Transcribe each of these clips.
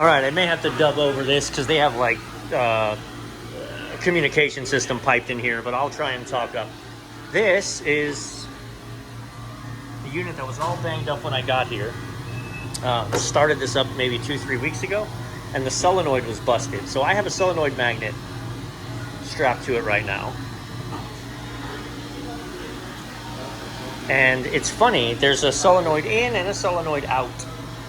All right, I may have to dub over this because they have like a communication system piped in here, but I'll try and talk up. This is the unit that was all banged up when I got here. Started this up maybe 2-3 weeks ago, and the solenoid was busted. So I have a solenoid magnet strapped to it right now. And it's funny, there's a solenoid in and a solenoid out.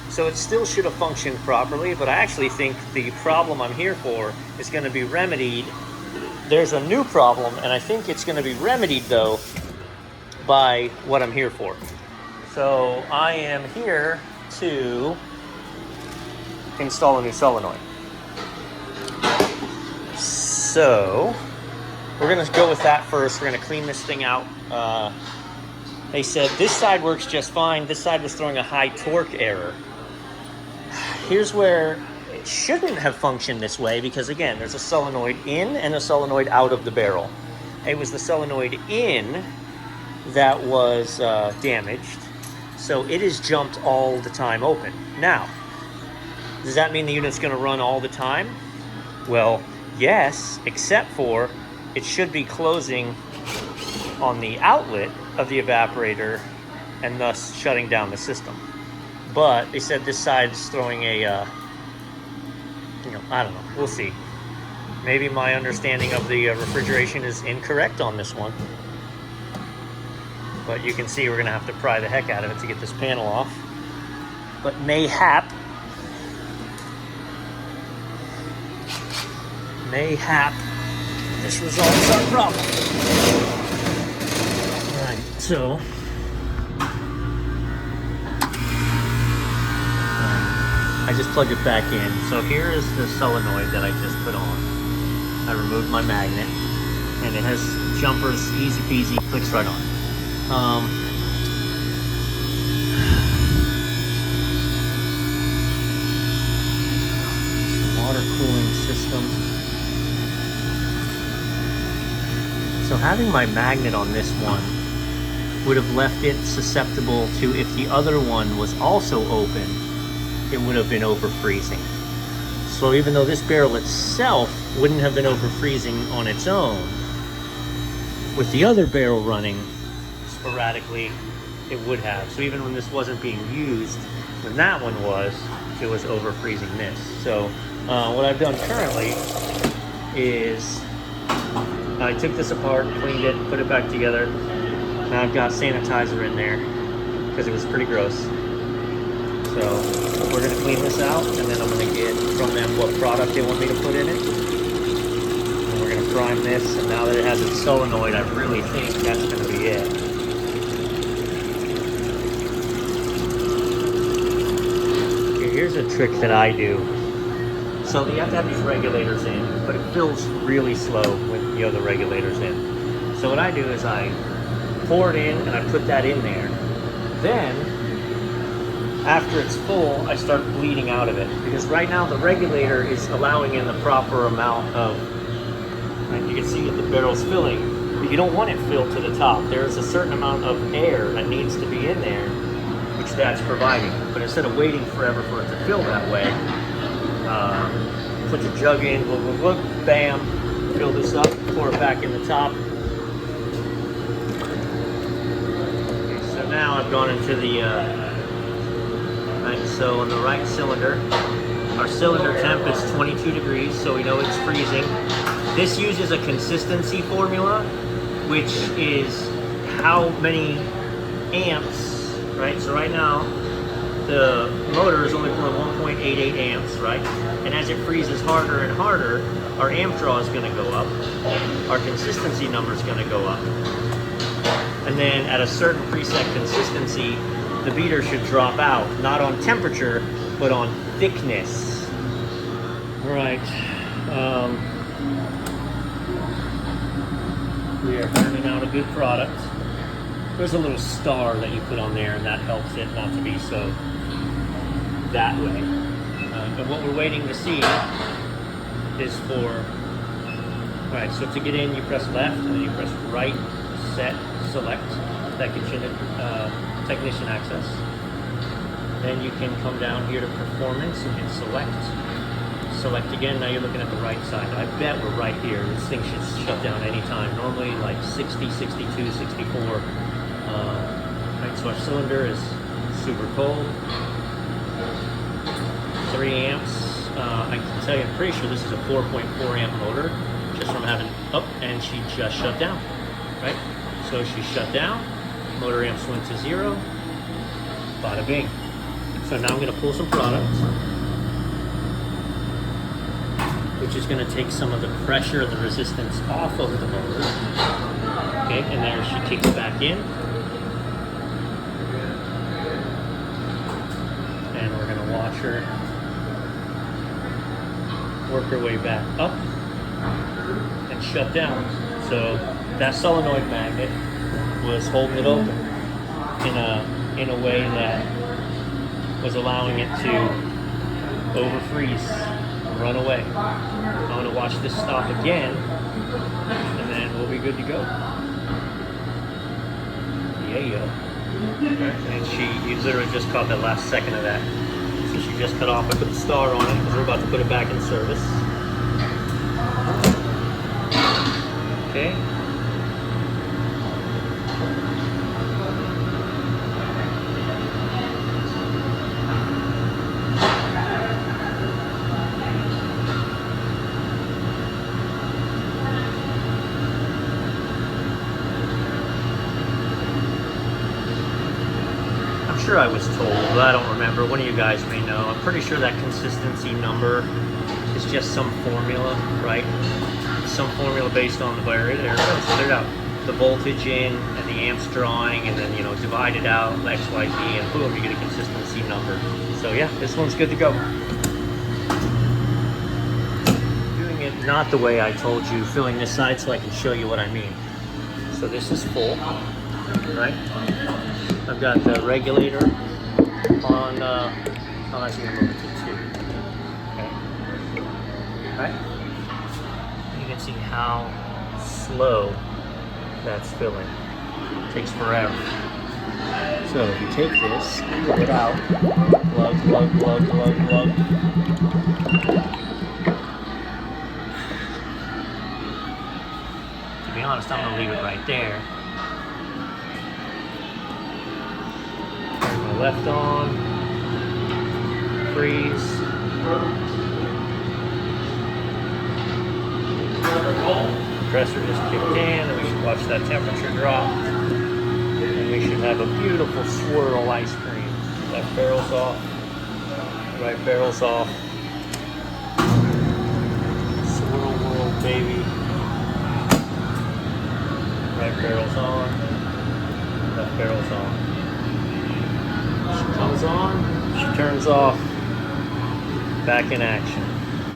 So it still should have functioned properly, but I actually think the problem I'm here for is going to be remedied. There's a new problem, and I think it's going to be remedied, though, by what I'm here for. So I am here to install a new solenoid. So we're going to go with that first. We're going to clean this thing out. They said this side works just fine. This side was throwing a high torque error. Here's where it shouldn't have functioned this way because, again, there's a solenoid in and a solenoid out of the barrel. It was the solenoid in that was damaged, so it is jumped all the time open. Now, does that mean the unit's going to run all the time? Well, yes, except for it should be closing on the outlet of the evaporator and thus shutting down the system. But they said this side's throwing a, I don't know. We'll see. Maybe my understanding of the refrigeration is incorrect on this one. But you can see we're going to have to pry the heck out of it to get this panel off. But mayhap, this resolves our problem. All right, so I just plugged it back in. So here is the solenoid that I just put on. I removed my magnet, and it has jumpers, easy peasy, clicks right on. Water cooling system. So having my magnet on this one would have left it susceptible to, if the other one was also open, it would have been over freezing. So even though this barrel itself wouldn't have been over freezing on its own, with the other barrel running sporadically, it would have. So even when this wasn't being used, when that one was, it was over freezing this. So what I've done currently is I took this apart, cleaned it, put it back together. Now I've got sanitizer in there because it was pretty gross. So we're going to clean this out, and then I'm going to get from them what product they want me to put in it. And we're going to prime this, and now that it has its solenoid, I really think that's going to be it. Okay, here's a trick that I do. So you have to have these regulators in, but it fills really slow when you have the regulators in. So what I do is I pour it in, and I put that in there. Then after it's full, I start bleeding out of it, because right now the regulator is allowing in the proper amount of, and you can see that the barrel's filling, but you don't want it filled to the top. There's a certain amount of air that needs to be in there, which that's providing. But instead of waiting forever for it to fill that way, put your jug in, look, bam, fill this up, pour it back in the top. Okay, so now I've gone into the right, so in the right cylinder, our cylinder temp is 22 degrees, so we know it's freezing. This uses a consistency formula, which is how many amps, right? So right now, the motor is only pulling 1.88 amps, right? And as it freezes harder and harder, our amp draw is going to go up. Our consistency number is going to go up. And then at a certain preset consistency, the beater should drop out, not on temperature, but on thickness. All right. We are turning out a good product. There's a little star that you put on there, and that helps it not to be so that way. But what we're waiting to see is for, all right, so to get in, you press left, and then you press right, set, select. That gets you into technician access. Then you can come down here to performance and hit select. Select again, now you're looking at the right side. I bet we're right here. This thing should shut down anytime. Normally like 60, 62, 64. Right, so our cylinder is super cold. 3 amps. I can tell you, I'm pretty sure this is a 4.4 amp motor, just from having up, and she just shut down, right? So she shut down, motor amps went to 0, bada bing. So now I'm gonna pull some product, which is gonna take some of the pressure and the resistance off of the motor. Okay, and there she kicks back in. And we're gonna watch her work her way back up and shut down. So that solenoid magnet was holding it open in a way that was allowing it to overfreeze and run away. I'm going to watch this stop again, and then we'll be good to go. Yeah. And you literally just caught that last second of that. So she just cut off. I put the star on it because we're about to put it back in service. Okay. I'm sure I was told, but I don't remember. One of you guys may know. I'm pretty sure that consistency number is just some formula, right? Some formula based on the there it out. The voltage in and the amps drawing, and then divide it out X, Y, Z, and boom, you get a consistency number. So yeah, this one's good to go. Doing it not the way I told you, filling this side so I can show you what I mean. So this is full, right? I've got the regulator on, I'm actually going to move it to 2. Okay. Right? You can see how slow that's filling. It takes forever. So if you take this, pull it out, plug. To be honest, I'm going to leave it right there. Turn my left on, freeze. Compressor just kicked in, and we should watch that temperature drop. And we should have a beautiful swirl ice cream. Left barrel's off, right barrel's off. Swirl world, baby. Right barrel's on, left barrel's on. She comes on, she turns off. Back in action.